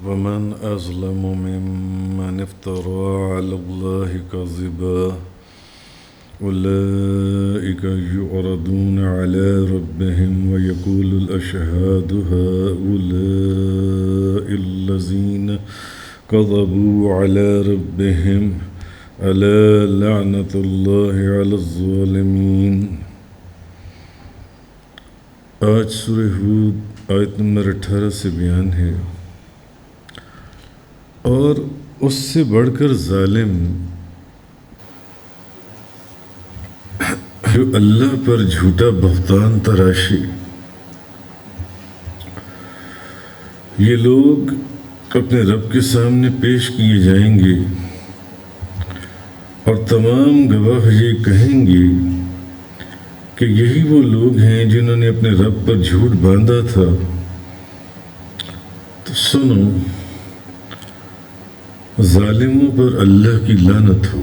ومن أظلم ممن افترى على الله كذبا أولئك يعرضون على ربهم ويقول الأشهاد هؤلاء الذين كذبوا على ربهم ألا لعنة الله على الظالمين۔ آج سورہ ہود آیت نمبر 18 سے بیان ہے، اور اس سے بڑھ کر ظالم جو اللہ پر جھوٹا بہتان تراشے، یہ لوگ اپنے رب کے سامنے پیش کیے جائیں گے اور تمام گواہ یہ کہیں گے کہ یہی وہ لوگ ہیں جنہوں نے اپنے رب پر جھوٹ باندھا تھا۔ تو سنو، ظالموں پر اللہ کی لعنت ہو۔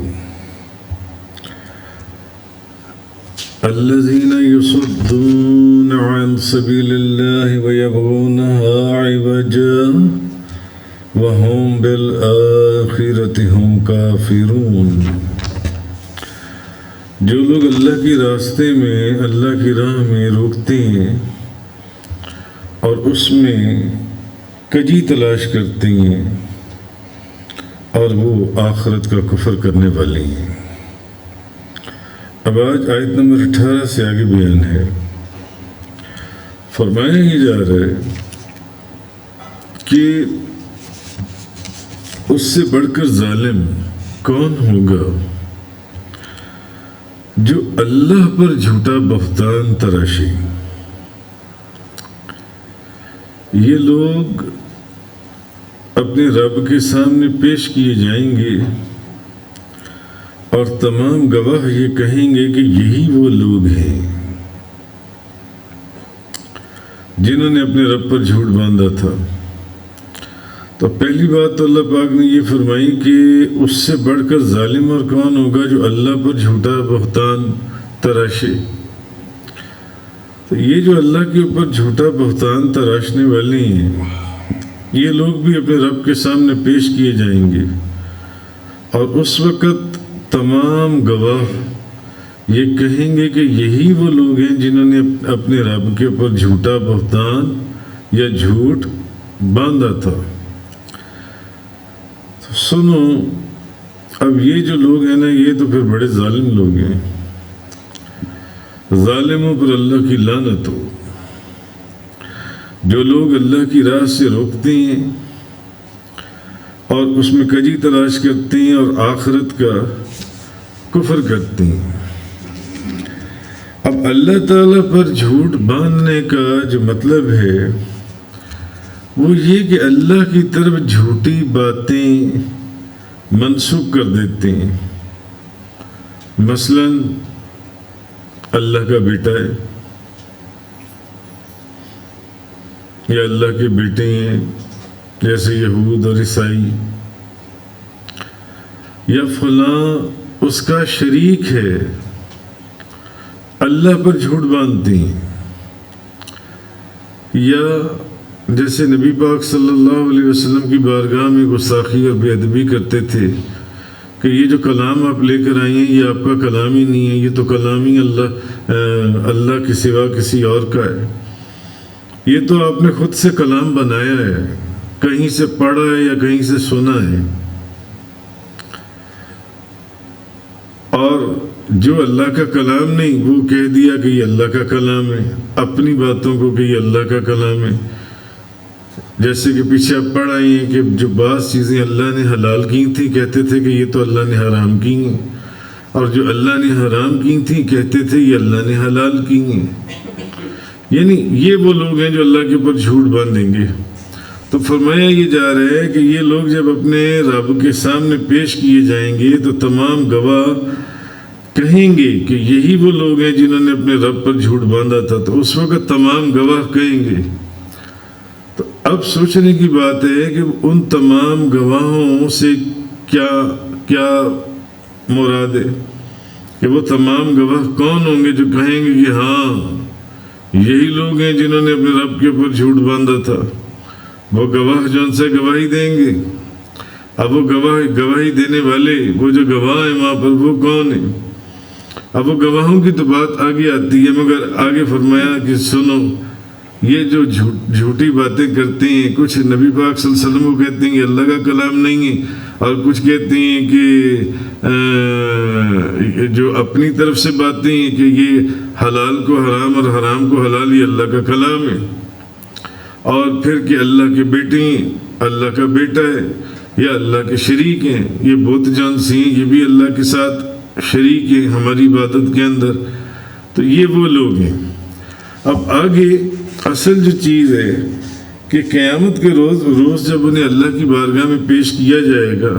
الذين يصدون عن سبيل الله ويبغونها عوجا وهم بالآخرة هم كافرون۔ جو لوگ اللہ کے راستے میں، اللہ کی راہ میں روکتے ہیں اور اس میں کجی تلاش کرتے ہیں، اور وہ آخرت کا کفر کرنے والے ہیں۔ اب آج آیت نمبر 18 سے آگے بیان ہے، فرمایا ہی جا رہا ہے کہ اس سے بڑھ کر ظالم کون ہوگا جو اللہ پر جھوٹا بہتان تراشے۔ یہ لوگ اپنے رب کے سامنے پیش کیے جائیں گے اور تمام گواہ یہ کہیں گے کہ یہی وہ لوگ ہیں جنہوں نے اپنے رب پر جھوٹ باندھا تھا۔ تو پہلی بات تو اللہ پاک نے یہ فرمائی کہ اس سے بڑھ کر ظالم اور کون ہوگا جو اللہ پر جھوٹا بہتان تراشے۔ تو یہ جو اللہ کے اوپر جھوٹا بہتان تراشنے والے ہیں، یہ لوگ بھی اپنے رب کے سامنے پیش کیے جائیں گے، اور اس وقت تمام گواہ یہ کہیں گے کہ یہی وہ لوگ ہیں جنہوں نے اپنے رب کے اوپر جھوٹا بہتان یا جھوٹ باندھا تھا۔ تو سنو، اب یہ جو لوگ ہیں نا، یہ تو پھر بڑے ظالم لوگ ہیں۔ ظالموں پر اللہ کی لعنت ہو۔ جو لوگ اللہ کی راہ سے روکتے ہیں اور اس میں کجی تلاش کرتے ہیں اور آخرت کا کفر کرتے ہیں۔ اب اللہ تعالیٰ پر جھوٹ باندھنے کا جو مطلب ہے وہ یہ کہ اللہ کی طرف جھوٹی باتیں منسوخ کر دیتے ہیں۔ مثلاً اللہ کا بیٹا ہے، یا اللہ کے بیٹے ہیں جیسے یہود اور عیسائی، یا فلاں اس کا شریک ہے، اللہ پر جھوٹ باندھتے ہیں۔ یا جیسے نبی پاک صلی اللہ علیہ وسلم کی بارگاہ میں گستاخی اور بے ادبی کرتے تھے کہ یہ جو کلام آپ لے کر آئی ہیں یہ آپ کا کلام ہی نہیں ہے، یہ تو کلام ہی اللہ کے سوا کسی اور کا ہے، یہ تو آپ نے خود سے کلام بنایا ہے، کہیں سے پڑھا ہے یا کہیں سے سنا ہے۔ اور جو اللہ کا کلام نہیں وہ کہہ دیا کہ یہ اللہ کا کلام ہے، اپنی باتوں کو کہ یہ اللہ کا کلام ہے۔ جیسے کہ پیچھے آپ پڑھ آئی ہیں کہ جو بعض چیزیں اللہ نے حلال کی تھیں کہتے تھے کہ یہ تو اللہ نے حرام کی ہیں، اور جو اللہ نے حرام کی تھیں کہتے تھے یہ اللہ نے حلال کی ہیں۔ یعنی یہ وہ لوگ ہیں جو اللہ کے اوپر جھوٹ باندھیں گے۔ تو فرمایا یہ جا رہا ہے کہ یہ لوگ جب اپنے رب کے سامنے پیش کیے جائیں گے تو تمام گواہ کہیں گے کہ یہی وہ لوگ ہیں جنہوں نے اپنے رب پر جھوٹ باندھا تھا۔ تو اس وقت تمام گواہ کہیں گے۔ تو اب سوچنے کی بات ہے کہ ان تمام گواہوں سے کیا مراد ہے، کہ وہ تمام گواہ کون ہوں گے جو کہیں گے کہ ہاں یہی لوگ ہیں جنہوں نے اپنے رب کے اوپر جھوٹ باندھا تھا۔ وہ گواہ جون سے گواہی دیں گے. اب وہ گواہی دینے والے وہ جو گواہ ہیں وہاں پر وہ کون ہیں؟ اب وہ گواہوں کی تو بات آگے آتی ہے، مگر آگے فرمایا کہ سنو یہ جو جھوٹی باتیں کرتے ہیں، کچھ نبی پاک صلی اللہ علیہ وسلم کو کہتے ہیں کہ اللہ کا کلام نہیں ہے، اور کچھ کہتے ہیں کہ جو اپنی طرف سے باتیں ہیں کہ یہ حلال کو حرام اور حرام کو حلال یہ اللہ کا کلام ہے، اور پھر کہ اللہ کے بیٹے ہیں، اللہ کا بیٹا ہے یا اللہ کے شریک ہیں، یہ بت جانسی ہیں، یہ بھی اللہ کے ساتھ شریک ہیں ہماری عبادت کے اندر. تو یہ وہ لوگ ہیں. اب آگے اصل جو چیز ہے کہ قیامت کے روز جب انہیں اللہ کی بارگاہ میں پیش کیا جائے گا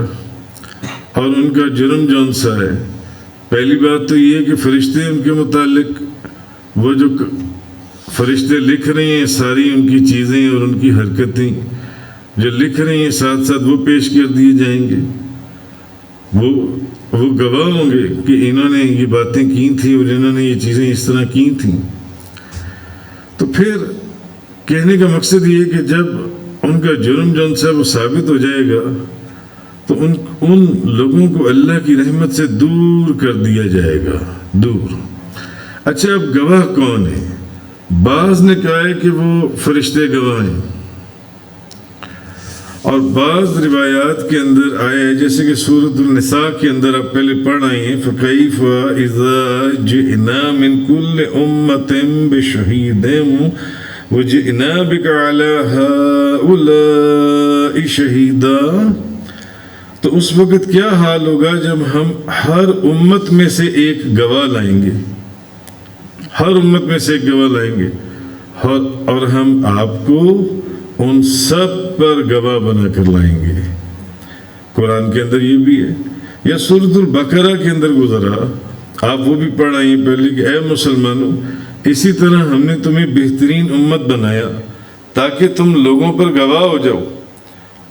اور ان کا جرم جون سا ہے، پہلی بات تو یہ ہے کہ فرشتے ان کے متعلق وہ جو فرشتے لکھ رہے ہیں ساری ان کی چیزیں اور ان کی حرکتیں جو لکھ رہے ہیں ساتھ ساتھ وہ پیش کر دیے جائیں گے. وہ گواہ ہوں گے کہ انہوں نے یہ باتیں کی تھیں اور انہوں نے یہ چیزیں اس طرح کی تھیں. تو پھر کہنے کا مقصد یہ ہے کہ جب ان کا جرم جون سا وہ ثابت ہو جائے گا تو ان لوگوں کو اللہ کی رحمت سے دور کر دیا جائے گا، دور. اچھا اب گواہ کون ہے؟ بعض نے کہا ہے کہ وہ فرشتے گواہ ہیں، اور بعض روایات کے اندر آئے ہیں جیسے کہ سورۃ النساء کے اندر آپ پہلے پڑھ آئے ہیں فَكَيْفَ إِذَا جِئْنَا مِنْ كُلِّ أُمَّةٍ بِشَهِيدٍ وَجِئْنَا بِكَ عَلَى هَؤُلَاءِ شَهِيدًا. تو اس وقت کیا حال ہوگا جب ہم ہر امت میں سے ایک گواہ لائیں گے، ہر امت میں سے ایک گواہ لائیں گے، اور ہم آپ کو ان سب پر گواہ بنا کر لائیں گے. قرآن کے اندر یہ بھی ہے. یا سورۃ البقرہ کے اندر گزرا، آپ وہ بھی پڑھ آئیے پہلے کہ اے مسلمانوں اسی طرح ہم نے تمہیں بہترین امت بنایا تاکہ تم لوگوں پر گواہ ہو جاؤ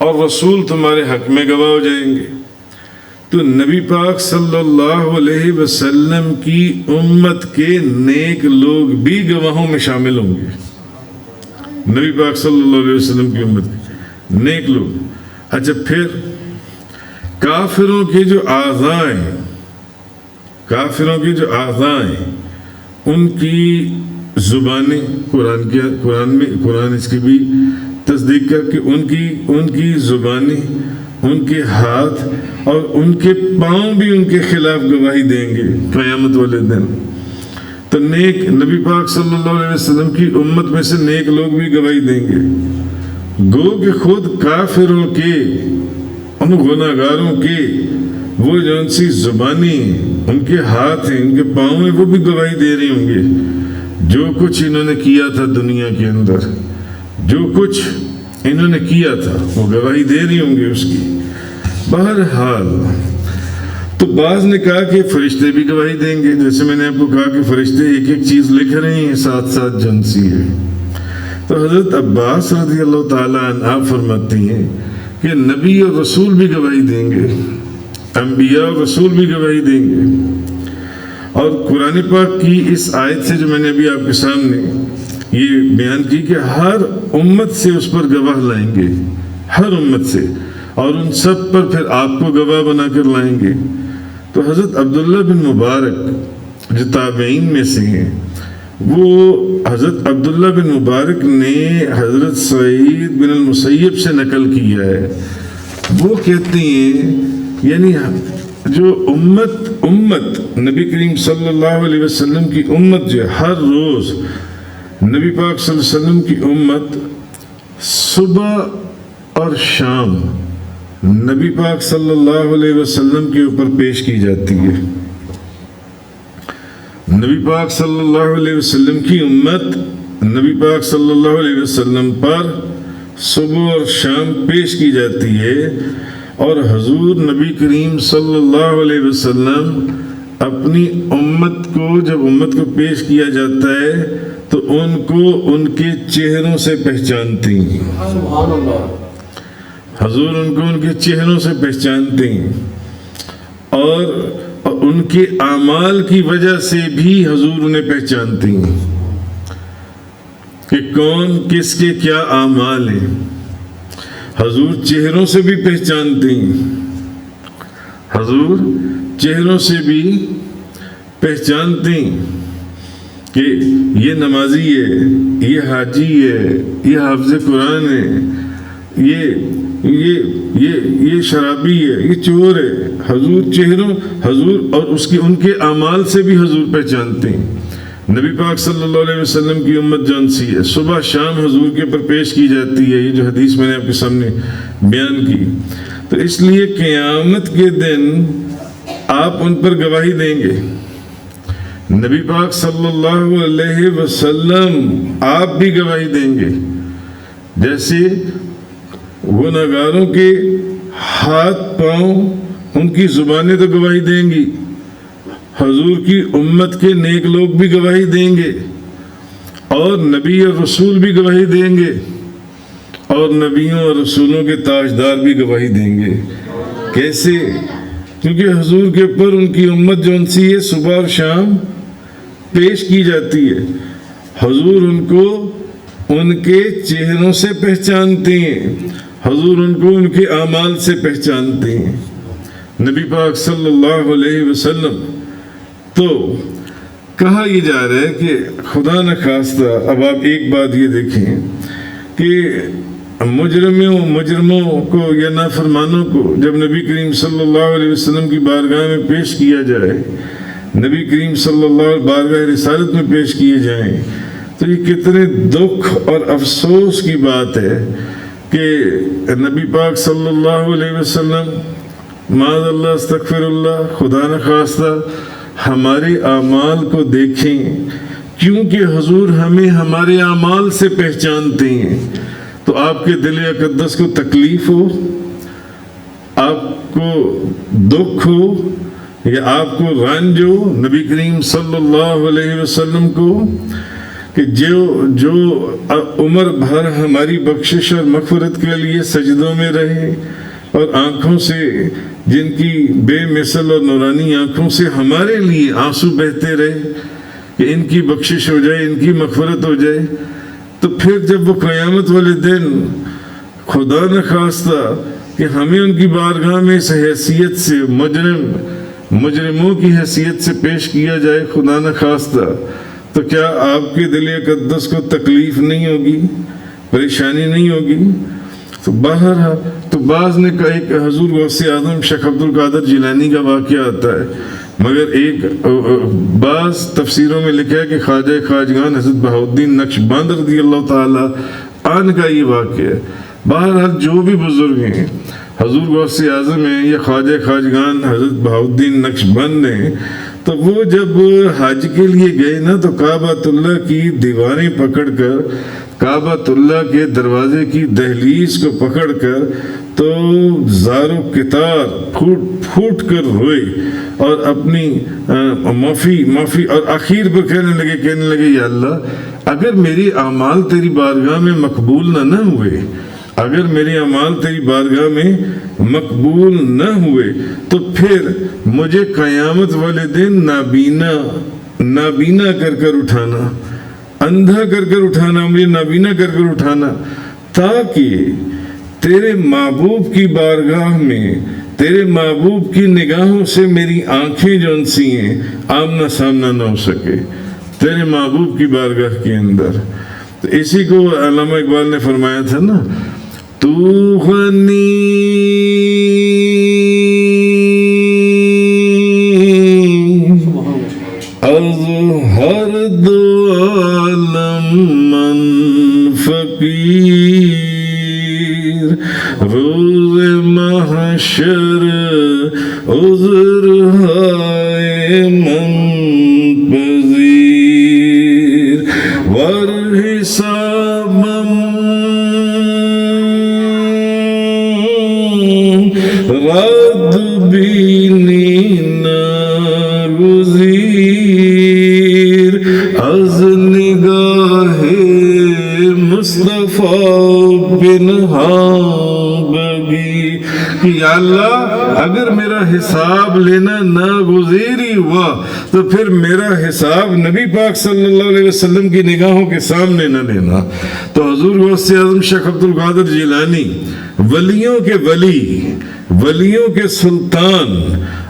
اور رسول تمہارے حق میں گواہ ہو جائیں گے. تو نبی پاک صلی اللہ علیہ وسلم کی امت کے نیک لوگ بھی گواہوں میں شامل ہوں گے. نبی پاک صلی اللہ علیہ وسلم کی امت کے نیک لوگ. اچھا پھر کافروں کے جو اعضاء ہیں، ان کی زبانیں قرآن اس کی بھی تصدیق کر کے ان کی زبانیں، ان کے ہاتھ اور ان کے پاؤں بھی ان کے خلاف گواہی دیں گے قیامت والے دن. تو نیک نبی پاک صلی اللہ علیہ وسلم کی امت میں سے نیک لوگ بھی گواہی دیں گے. گو کہ خود کافروں کے، ان گناہگاروں کے وہ جو ان سی زبانی، ان کے ہاتھ ہیں، ان کے پاؤں ہیں، وہ بھی گواہی دے رہے ہوں گے. جو کچھ انہوں نے کیا تھا دنیا کے اندر، جو کچھ انہوں نے کیا تھا وہ گواہی دے رہی ہوں گے اس کی. بہرحال تو بعض نے کہا کہ فرشتے بھی گواہی دیں گے، جیسے میں نے آپ کو کہا کہ فرشتے ایک ایک چیز لکھ رہے ہیں ساتھ ساتھ جنسی ہے. تو حضرت عباس رضی اللہ تعالیٰ عنہ آپ فرماتی ہیں کہ نبی اور رسول بھی گواہی دیں گے، انبیاء اور رسول بھی گواہی دیں گے. اور قرآن پاک کی اس آیت سے جو میں نے ابھی آپ کے سامنے یہ بیان کی کہ ہر امت سے اس پر گواہ لائیں گے، ہر امت سے، اور ان سب پر پھر آپ کو گواہ بنا کر لائیں گے. تو حضرت عبداللہ بن مبارک جو تابعین میں سے ہیں، وہ حضرت عبداللہ بن مبارک نے حضرت سعید بن المسیب سے نقل کیا ہے. وہ کہتے ہیں یعنی جو امت نبی کریم صلی اللہ علیہ وسلم کی امت جو ہر روز نبی پاک صلی اللہ علیہ وسلم کی امت صبح اور شام نبی پاک صلی اللہ علیہ وسلم کے اوپر پیش کی جاتی ہے. نبی پاک صلی اللہ علیہ وسلم کی امت نبی پاک صلی اللہ علیہ وسلم پر صبح اور شام پیش کی جاتی ہے. اور حضور نبی کریم صلی اللہ علیہ وسلم اپنی جب امت کو پیش کیا جاتا ہے تو ان کو ان کے چہروں سے پہچانتے ہیں. حضور ان کو ان کے چہروں سے پہچانتے ہیں، اور ان کے اعمال کی وجہ سے بھی حضور انہیں پہچانتے ہیں کہ کون کس کے کیا اعمال ہیں. حضور چہروں سے بھی پہچانتے ہیں، حضور چہروں سے بھی پہچانتے ہیں کہ یہ نمازی ہے، یہ حاجی ہے، یہ حافظ قرآن ہے، یہ شرابی ہے، یہ چور ہے۔ حضور چہروں، حضور اور ان کے اعمال سے بھی حضور پہچانتے ہیں۔ نبی پاک صلی اللہ علیہ وسلم کی امت جون سی ہے، صبح شام حضور کے پر پیش کی جاتی ہے، یہ جو حدیث میں نے آپ کے سامنے بیان کی۔ تو اس لیے قیامت کے دن آپ ان پر گواہی دیں گے۔ نبی پاک صلی اللہ علیہ وسلم آپ بھی گواہی دیں گے، جیسے گناہگاروں کے ہاتھ پاؤں، ان کی زبانیں تو گواہی دیں گی، حضور کی امت کے نیک لوگ بھی گواہی دیں گے، اور نبی اور رسول بھی گواہی دیں گے، اور نبیوں اور رسولوں کے تاجدار بھی گواہی دیں گے۔ کیسے؟ کیونکہ حضور کے اوپر ان کی امت جون سی ہے صبح اور شام پیش کی جاتی ہے۔ حضور ان کو ان کے چہروں سے پہچانتے ہیں، حضور ان کو ان کے اعمال سے پہچانتے ہیں۔ نبی پاک صلی اللہ علیہ وسلم تو کہا یہ جا رہا ہے کہ خدا نخواستہ، اب آپ ایک بات یہ دیکھیں کہ مجرموں کو یا نافرمانوں کو جب نبی کریم صلی اللہ علیہ وسلم کی بارگاہ میں پیش کیا جائے، نبی کریم صلی اللہ علیہ بارگاہ رسالت میں پیش کیے جائیں، تو یہ کتنے دکھ اور افسوس کی بات ہے کہ نبی پاک صلی اللہ علیہ وسلم معاذ اللہ استغفر اللہ خدا نخواستہ ہمارے اعمال کو دیکھیں، کیونکہ حضور ہمیں ہمارے اعمال سے پہچانتے ہیں۔ تو آپ کے دل اقدس کو تکلیف ہو، آپ کو دکھ ہو یا آپ کو رنج ہو نبی کریم صلی اللہ علیہ وسلم کو کہ جو عمر بھر ہماری بخشش اور مغفرت کے لیے سجدوں میں رہے، اور آنکھوں سے جن کی بے مثل اور نورانی آنکھوں سے ہمارے لیے آنسو بہتے رہے کہ ان کی بخشش ہو جائے، ان کی مغفرت ہو جائے، تو پھر جب وہ قیامت والے دن خدا نخواستہ کہ ہمیں ان کی بارگاہ میں اس حیثیت سے مجرموں کی حیثیت سے پیش کیا جائے خدا نخواستہ، تو کیا آپ کے دل اقدس کو تکلیف نہیں ہوگی، پریشانی نہیں ہوگی؟ تو بہرحال تو بعض نے کہا ایک حضور غوث اعظم شیخ عبد القادر جیلانی کا واقعہ آتا ہے، مگر ایک بعض تفسیروں میں لکھا ہے کہ خواجہ خواجگان حضرت بہاؤالدین نقشبند رضی اللہ تعالی عنہ کا یہ واقعہ ہے۔ بہرحال جو بھی بزرگ ہیں، حضور غوث اعظم ہیں یا خواجہ خواجگان حضرت بہاؤالدین نقشبند ہیں، تو وہ جب حج کے لیے گئے نا تو کعبۃ اللہ کی دیواریں پکڑ کر، کعبۃ اللہ کے دروازے کی دہلیز کو پکڑ کر تو زار و کتار پھوٹ کر روئے اور اپنی معافی اور آخر پر کہنے لگے یا اللہ، اگر میری اعمال تیری بارگاہ میں مقبول نہ ہوئے، اگر میرے اعمال تیری بارگاہ میں مقبول نہ ہوئے، تو پھر مجھے قیامت والے دن نابینا کر اٹھانا، اندھا کر اٹھانا، مجھے نابینا کر اٹھانا، تاکہ تیرے محبوب کی بارگاہ میں، تیرے محبوب کی نگاہوں سے میری آنکھیں جون سی ہیں آمنا سامنا نہ ہو سکے تیرے محبوب کی بارگاہ کے اندر۔ تو اسی کو علامہ اقبال نے فرمایا تھا نا، تو غنی از ہر دو عالم من فقیر، روز محشر عذر ہائے من پذیر، ور حسابم رد بینی ناگزیر، از نگاہ مصطفیٰ بنہا بگی، کہ یا اللہ اگر میرا حساب لینا ناگزیر ہی ہوا تو پھر میرا حساب نبی پاک صلی اللہ علیہ وسلم کی نگاہوں کے سامنے نہ لینا۔ تو حضور غوث اعظم شیخ عبد القادر جیلانی، ولیوں کے ولی، ولیوں کے سلطان،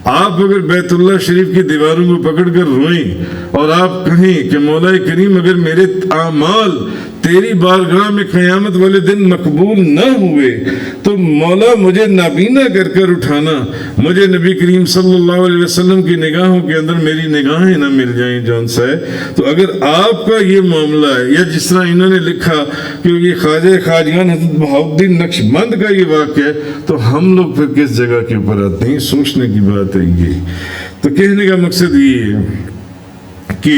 آپ اگر بیت اللہ شریف کی دیواروں کو پکڑ کر روئیں اور آپ کہیں کہ مولا کریم اگر میرے اعمال تیری بارگاہ میں قیامت والے دن مقبول نہ ہوئے تو مولا مجھے نابینا کر کر اٹھانا، مجھے نبی کریم صلی اللہ علیہ وسلم کی نگاہوں کے اندر میری نگاہیں نہ مل جائیں جون سا ہے۔ تو اگر آپ کا یہ معاملہ ہے، یا جس طرح انہوں نے لکھا کہ یہ خواجہ خواجگان حضرت بہاؤالدین نقشبند کا یہ واقعہ ہے، تو ہم لوگ پھر کس جگہ کے اوپر آتے ہیں؟ سوچنے کی بات ہے یہ۔ تو کہنے کا مقصد یہ ہے کہ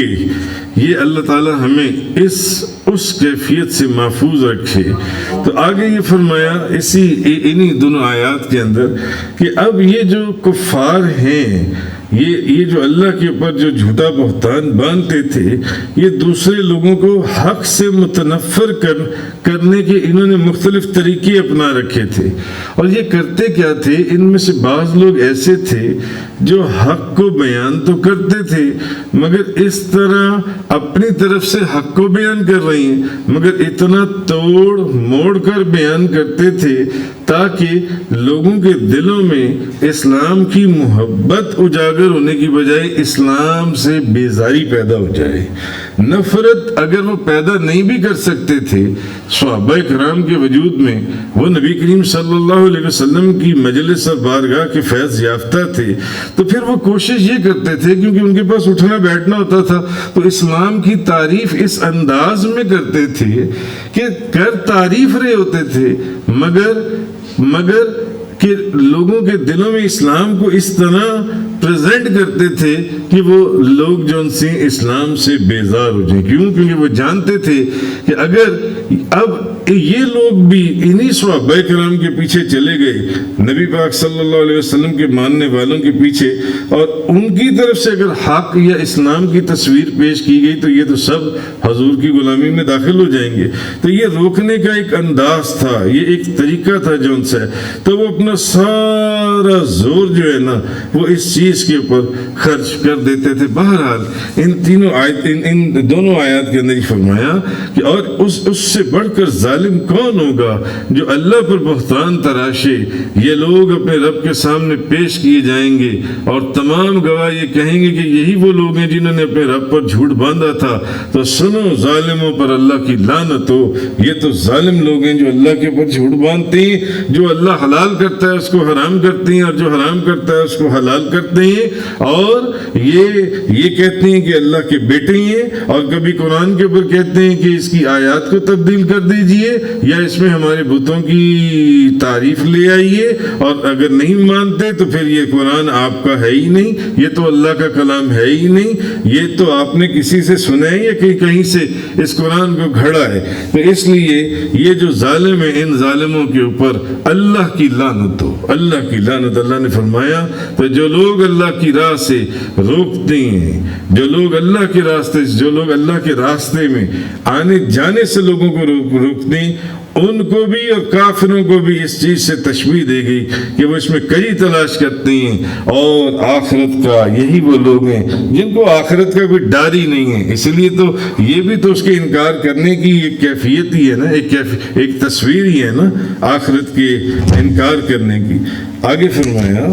یہ اللہ تعالیٰ ہمیں اس کیفیت سے محفوظ رکھے۔ تو آگے یہ فرمایا انہی دونوں آیات کے اندر کہ اب یہ جو کفار ہیں، یہ جو اللہ کے اوپر جو جھوٹا بہتان باندھتے تھے، یہ دوسرے لوگوں کو حق سے متنفر کرنے کے انہوں نے مختلف طریقے اپنا رکھے تھے۔ اور یہ کرتے کیا تھے؟ ان میں سے بعض لوگ ایسے تھے جو حق کو بیان تو کرتے تھے مگر اس طرح اپنی طرف سے حق کو بیان کر رہے ہیں، مگر اتنا توڑ موڑ کر بیان کرتے تھے تاکہ لوگوں کے دلوں میں اسلام کی محبت اجاگر ہونے کی بجائے اسلام سے بیزاری پیدا ہو جائے۔ نفرت اگر وہ پیدا نہیں بھی کر سکتے تھے، صحابہ کرام کے وجود میں وہ نبی کریم صلی اللہ علیہ وسلم کی مجلس اور بارگاہ کے فیض یافتہ تھے، تو پھر وہ کوشش یہ کرتے تھے، کیونکہ ان کے پاس اٹھنا بیٹھنا ہوتا تھا، تو اسلام کی تعریف اس انداز میں کرتے تھے کہ کر تعریف رہے ہوتے تھے مگر کہ لوگوں کے دلوں میں اسلام کو اس طرح پریزنٹ کرتے تھے کہ وہ لوگ جو ان سے اسلام سے بیزار ہو جائیں۔ کیوں؟ کیونکہ وہ جانتے تھے کہ اگر اب یہ لوگ بھی انہی صحابہ کرام کے پیچھے چلے گئے، نبی پاک صلی اللہ علیہ وسلم کے ماننے والوں کے پیچھے، اور ان کی طرف سے اگر حق یا اسلام کی تصویر پیش کی گئی تو یہ تو سب حضور کی غلامی میں داخل ہو جائیں گے۔ تو یہ روکنے کا ایک انداز تھا، یہ ایک طریقہ تھا جو ان سے، تو وہ اپنا سارا زور جو ہے نا وہ اس چیز کے اوپر خرچ کر دیتے تھے۔ بہرحال ان دونوں آیات کے اندر فرمایا کہ اور اس سے بڑھ کر ظالم کون ہوگا جو اللہ پر بہتان تراشے۔ یہ لوگ اپنے رب کے سامنے پیش کیے جائیں گے اور تمام گواہ یہ کہیں گے کہ یہی وہ لوگ ہیں جنہوں نے اپنے رب پر جھوٹ باندھا تھا۔ تو سنو، ظالموں پر اللہ کی لعنت ہو۔ یہ تو ظالم لوگ ہیں جو اللہ کے اوپر جھوٹ باندھتے ہیں، جو اللہ حلال کرتا ہے اس کو حرام کرتے ہیں، اور جو حرام کرتا ہے اس کو حلال کرتے ہیں، اور یہ کہتے ہیں کہ اللہ کے بیٹے ہیں، اور کبھی قرآن کے اوپر کہتے ہیں کہ اس کی آیات کو تبدیل کر دیجئے یا اس میں ہمارے بتوں کی تعریف لے آئیے، اور اگر نہیں مانتے تو پھر یہ قرآن آپ کا ہے ہی نہیں، یہ تو اللہ کا کلام ہے ہی نہیں، یہ تو آپ نے کسی سے سنا ہے یا کہیں سے اس قرآن کو گھڑا ہے۔ تو اس لیے یہ جو ظالم ہیں، ان ظالموں کے اوپر اللہ کی لعنت ہو، اللہ کی لعنت۔ اللہ نے فرمایا تو جو لوگ اللہ کی راہ سے روکتے ہیں، جو لوگ اللہ کے راستے میں آنے جانے سے لوگوں کو روکتے ہیں، ان کو بھی اور کافروں کو بھی اس چیز سے تشبیہ دے گئی کہ وہ اس میں کئی تلاش کرتے ہیں، اور آخرت کا یہی وہ لوگ ہیں جن کو آخرت کا کوئی ڈر ہی نہیں ہے۔ اس لیے تو یہ بھی تو اس کے انکار کرنے کی ایک کیفیت ہی ہے نا، ایک تصویر ہی ہے نا آخرت کے انکار کرنے کی۔ آگے فرمایا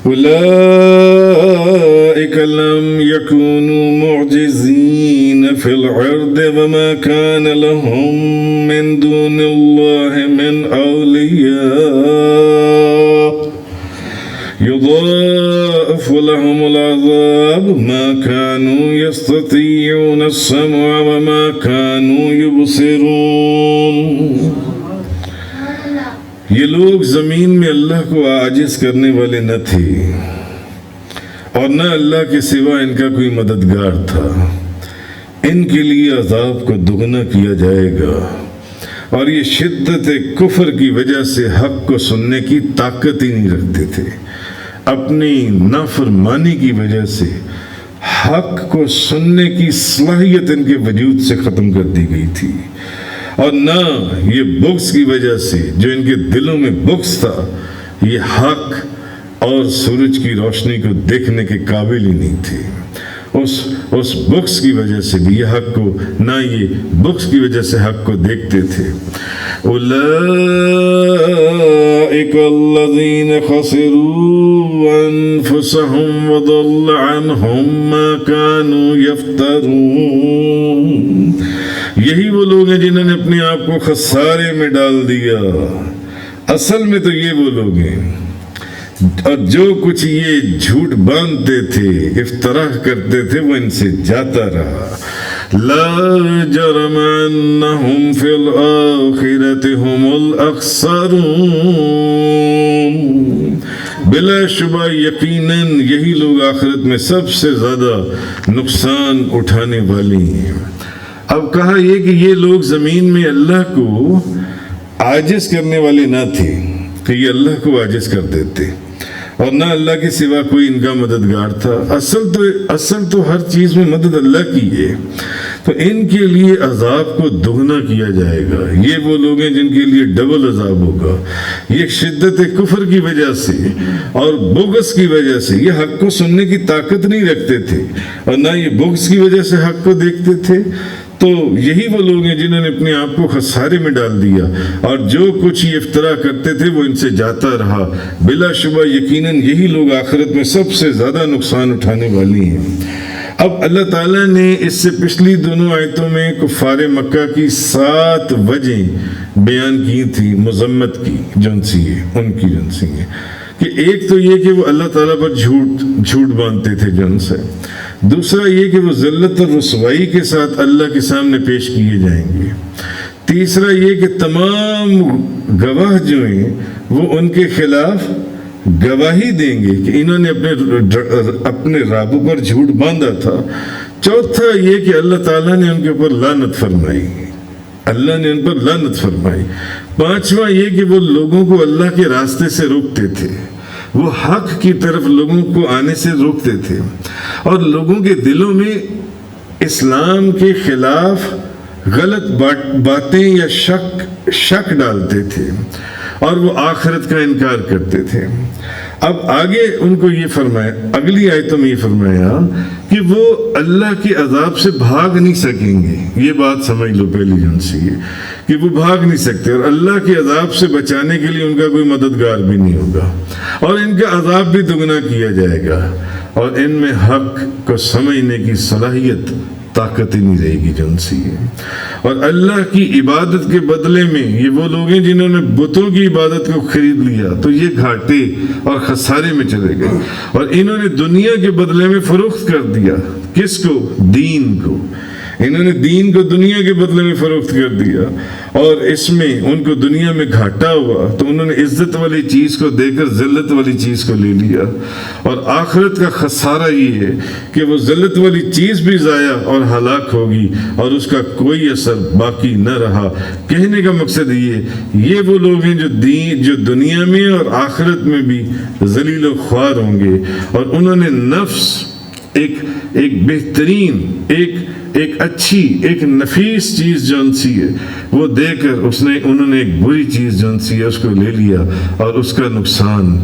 أولئك لم يكونوا معجزين في الأرض وما كان لهم من دون الله من أولياء يضاعف لهم العذاب ما كانوا يستطيعون السمع وما كانوا يبصرون۔ یہ لوگ زمین میں اللہ کو عاجز کرنے والے نہ تھے، اور نہ اللہ کے سوا ان کا کوئی مددگار تھا۔ ان کے لیے عذاب کو دگنا کیا جائے گا، اور یہ شدت کفر کی وجہ سے حق کو سننے کی طاقت ہی نہیں رکھتے تھے۔ اپنی نافرمانی کی وجہ سے حق کو سننے کی صلاحیت ان کے وجود سے ختم کر دی گئی تھی، اور نہ یہ بغض کی وجہ سے جو ان کے دلوں میں بغض تھا، یہ حق اور سورج کی روشنی کو دیکھنے کے قابل ہی نہیں تھے۔ اس بخس کی وجہ سے بھی یہ حق کو نہ یہ بخس کی وجہ سے حق کو دیکھتے تھے۔ اولئک الذین خسروا انفسهم وضل عنهم ما كانوا یفترون، یہی وہ لوگ ہیں جنہوں نے اپنے آپ کو خسارے میں ڈال دیا۔ اصل میں تو یہ وہ لوگ ہیں، اور جو کچھ یہ جھوٹ باندھتے تھے، افتراء کرتے تھے، وہ ان سے جاتا رہا۔ لا جرم انہم فی الآخرۃ هم الاخسرون، بلا شبہ یقیناً یہی لوگ آخرت میں سب سے زیادہ نقصان اٹھانے والے ہیں۔ اب کہا یہ کہ یہ لوگ زمین میں اللہ کو عاجز کرنے والے نہ تھے کہ یہ اللہ کو عاجز کر دیتے، اور نہ اللہ کے سوا کوئی ان کا مددگار تھا۔ اصل تو ہر چیز میں مدد اللہ کی ہے، تو ان کے لیے عذاب کو دگنا کیا جائے گا۔ یہ وہ لوگ ہیں جن کے لیے ڈبل عذاب ہوگا، یہ شدت کفر کی وجہ سے اور بغض کی وجہ سے یہ حق کو سننے کی طاقت نہیں رکھتے تھے، اور نہ یہ بغض کی وجہ سے حق کو دیکھتے تھے۔ تو یہی وہ لوگ ہیں جنہوں نے اپنے آپ کو خسارے میں ڈال دیا، اور جو کچھ یہ افتراء کرتے تھے وہ ان سے جاتا رہا۔ بلا شبہ یقیناً یہی لوگ آخرت میں سب سے زیادہ نقصان اٹھانے والی ہیں۔ اب اللہ تعالیٰ نے اس سے پچھلی دونوں آیتوں میں کفار مکہ کی 7 وجہیں بیان کی تھی مذمت کی، جن سی ہے ان کی جن سی ہے کہ ایک تو یہ کہ وہ اللہ تعالیٰ پر جھوٹ باندھتے تھے جن سے، دوسرا یہ کہ وہ ذلت اور رسوائی کے ساتھ اللہ کے سامنے پیش کیے جائیں گے، تیسرا یہ کہ تمام گواہ جو ہیں وہ ان کے خلاف گواہی دیں گے کہ انہوں نے اپنے رابوں پر جھوٹ باندھا تھا، چوتھا یہ کہ اللہ تعالیٰ نے ان کے اوپر لعنت فرمائی، اللہ نے ان پر لعنت فرمائی، پانچواں یہ کہ وہ لوگوں کو اللہ کے راستے سے روکتے تھے، وہ حق کی طرف لوگوں کو آنے سے روکتے تھے، اور لوگوں کے دلوں میں اسلام کے خلاف غلط باتیں یا شک ڈالتے تھے، اور وہ آخرت کا انکار کرتے تھے۔ اب آگے ان کو یہ فرمایا، اگلی آیتوں میں یہ فرمایا کہ وہ اللہ کے عذاب سے بھاگ نہیں سکیں گے۔ یہ بات سمجھ لو پہلی جن سے یہ کہ وہ بھاگ نہیں سکتے، اور اللہ کے عذاب سے بچانے کے لیے ان کا کوئی مددگار بھی نہیں ہوگا، اور ان کا عذاب بھی دگنا کیا جائے گا، اور ان میں حق کو سمجھنے کی صلاحیت طاقت ہی نہیں رہے گی جن سی ہے۔ اور اللہ کی عبادت کے بدلے میں یہ وہ لوگ ہیں جنہوں نے بتوں کی عبادت کو خرید لیا، تو یہ گھاٹے اور خسارے میں چلے گئے، اور انہوں نے دنیا کے بدلے میں فروخت کر دیا، کس کو؟ دین کو۔ انہوں نے دین کو دنیا کے بدلے میں فروخت کر دیا، اور اس میں ان کو دنیا میں گھاٹا ہوا، تو انہوں نے عزت والی چیز کو دے کر ذلت والی چیز کو لے لیا، اور آخرت کا خسارہ یہ ہے کہ وہ ذلت والی چیز بھی ضائع اور ہلاک ہوگی، اور اس کا کوئی اثر باقی نہ رہا۔ کہنے کا مقصد یہ وہ لوگ ہیں جو دنیا میں اور آخرت میں بھی ذلیل و خوار ہوں گے، اور انہوں نے نفس ایک بہترین ایک اچھی ایک نفیس چیز جون سی ہے وہ دے کر انہوں نے ایک بری چیز جون سی ہے اس کو لے لیا، اور اس کا نقصان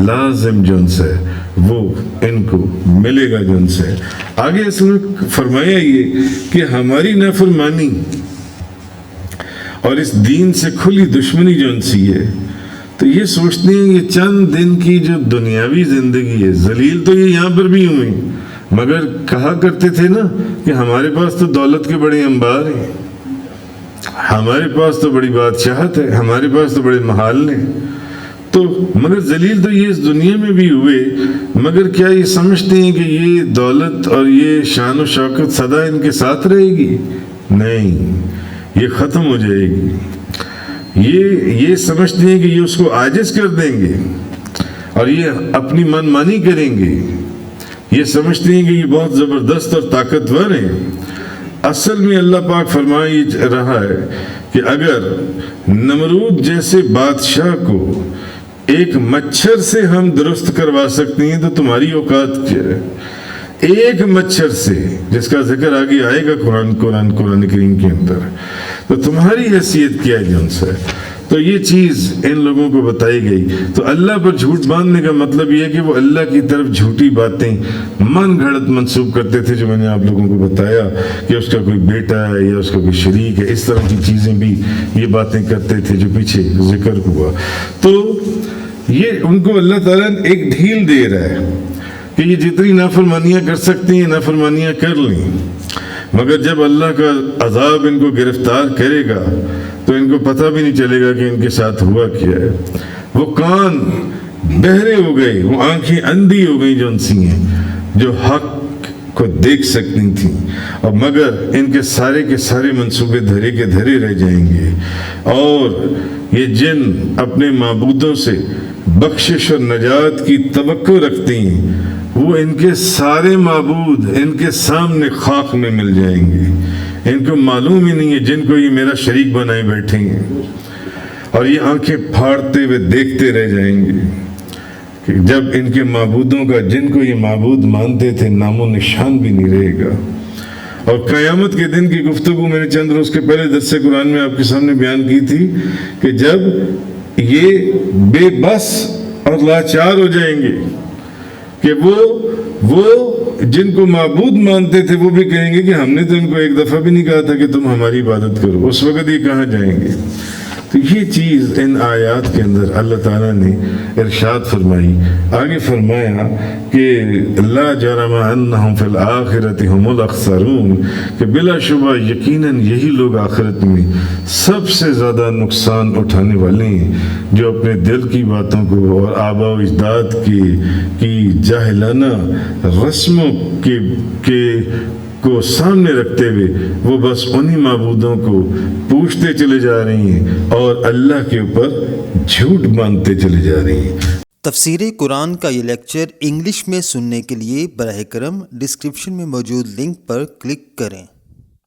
لازم جون سے وہ ان کو ملے گا جون سے۔ آگے اس میں فرمایا یہ کہ ہماری نافرمانی اور اس دین سے کھلی دشمنی جون سی ہے، تو یہ سوچتے ہیں یہ چند دن کی جو دنیاوی زندگی ہے، ذلیل تو یہ یہاں پر بھی ہوئے، مگر کہا کرتے تھے نا کہ ہمارے پاس تو دولت کے بڑے انبار ہیں، ہمارے پاس تو بڑی بادشاہت ہے، ہمارے پاس تو بڑے محال ہیں، تو مگر ذلیل تو یہ اس دنیا میں بھی ہوئے، مگر کیا یہ سمجھتے ہیں کہ یہ دولت اور یہ شان و شوکت سدا ان کے ساتھ رہے گی؟ نہیں، یہ ختم ہو جائے گی۔ یہ سمجھتے ہیں کہ یہ اس کو عاجز کر دیں گے، اور یہ اپنی من مانی کریں گے، یہ سمجھتے ہیں کہ یہ بہت زبردست اور طاقتور ہیں۔ اصل میں اللہ پاک فرما رہا ہے کہ اگر نمرود جیسے بادشاہ کو ایک مچھر سے ہم درست کروا سکتے ہیں تو تمہاری اوقات کیا ہے؟ ایک مچھر سے، جس کا ذکر آگے آئے گا قرآن کریم کے اندر، تو تمہاری حیثیت کیا ہے جن سے؟ تو یہ چیز ان لوگوں کو بتائی گئی. تو اللہ پر جھوٹ باندھنے کا مطلب یہ ہے کہ وہ اللہ کی طرف جھوٹی باتیں من گھڑت منسوب کرتے تھے، جو میں نے آپ لوگوں کو بتایا کہ اس کا کوئی بیٹا ہے یا اس کا کوئی شریک ہے، اس طرح کی چیزیں بھی یہ باتیں کرتے تھے جو پیچھے ذکر ہوا. تو یہ ان کو اللہ تعالیٰ ایک ڈھیل دے رہا ہے کہ یہ جتنی نافرمانیاں کر سکتی ہیں نافرمانیاں کر لیں، مگر جب اللہ کا عذاب ان کو گرفتار کرے گا تو ان کو پتہ بھی نہیں چلے گا کہ ان کے ساتھ ہوا کیا ہے. وہ کان بہرے ہو گئے، وہ آنکھیں اندھی ہو گئی جو ان سی ہیں، جو حق کو دیکھ سکتی تھیں، اور مگر ان کے سارے منصوبے دھرے کے دھرے رہ جائیں گے. اور یہ جن اپنے معبودوں سے بخشش اور نجات کی توقع رکھتی ہیں، وہ ان کے سارے معبود ان کے سامنے خاک میں مل جائیں گے. ان کو معلوم ہی نہیں ہے جن کو یہ میرا شریک بنائے بیٹھے ہیں، اور یہ آنکھیں پھاڑتے ہوئے دیکھتے رہ جائیں گے کہ جب ان کے معبودوں کا جن کو یہ معبود مانتے تھے نام و نشان بھی نہیں رہے گا. اور قیامت کے دن کی گفتگو میں نے چند روز کے پہلے درس قرآن میں آپ کے سامنے بیان کی تھی کہ جب یہ بے بس اور لاچار ہو جائیں گے کہ وہ جن کو معبود مانتے تھے وہ بھی کہیں گے کہ ہم نے تو ان کو ایک دفعہ بھی نہیں کہا تھا کہ تم ہماری عبادت کرو. اس وقت یہ کہاں جائیں گے؟ تو یہ چیز ان آیات کے اندر اللہ تعالیٰ نے ارشاد فرمائی. آگے فرمایا کہ لا جرم انہم فی الآخرۃ هم الاخسرون، کہ بلا شبہ یقیناً یہی لوگ آخرت میں سب سے زیادہ نقصان اٹھانے والے ہیں، جو اپنے دل کی باتوں کو اور آباء و اجداد کی جاہلانہ رسموں کے کو سامنے رکھتے ہوئے وہ بس انہی معبودوں کو پوچھتے چلے جا رہی ہیں اور اللہ کے اوپر جھوٹ باندھتے چلے جا رہی ہیں. تفسیر قرآن کا یہ لیکچر انگلش میں سننے کے لیے براہ کرم ڈسکرپشن میں موجود لنک پر کلک کریں.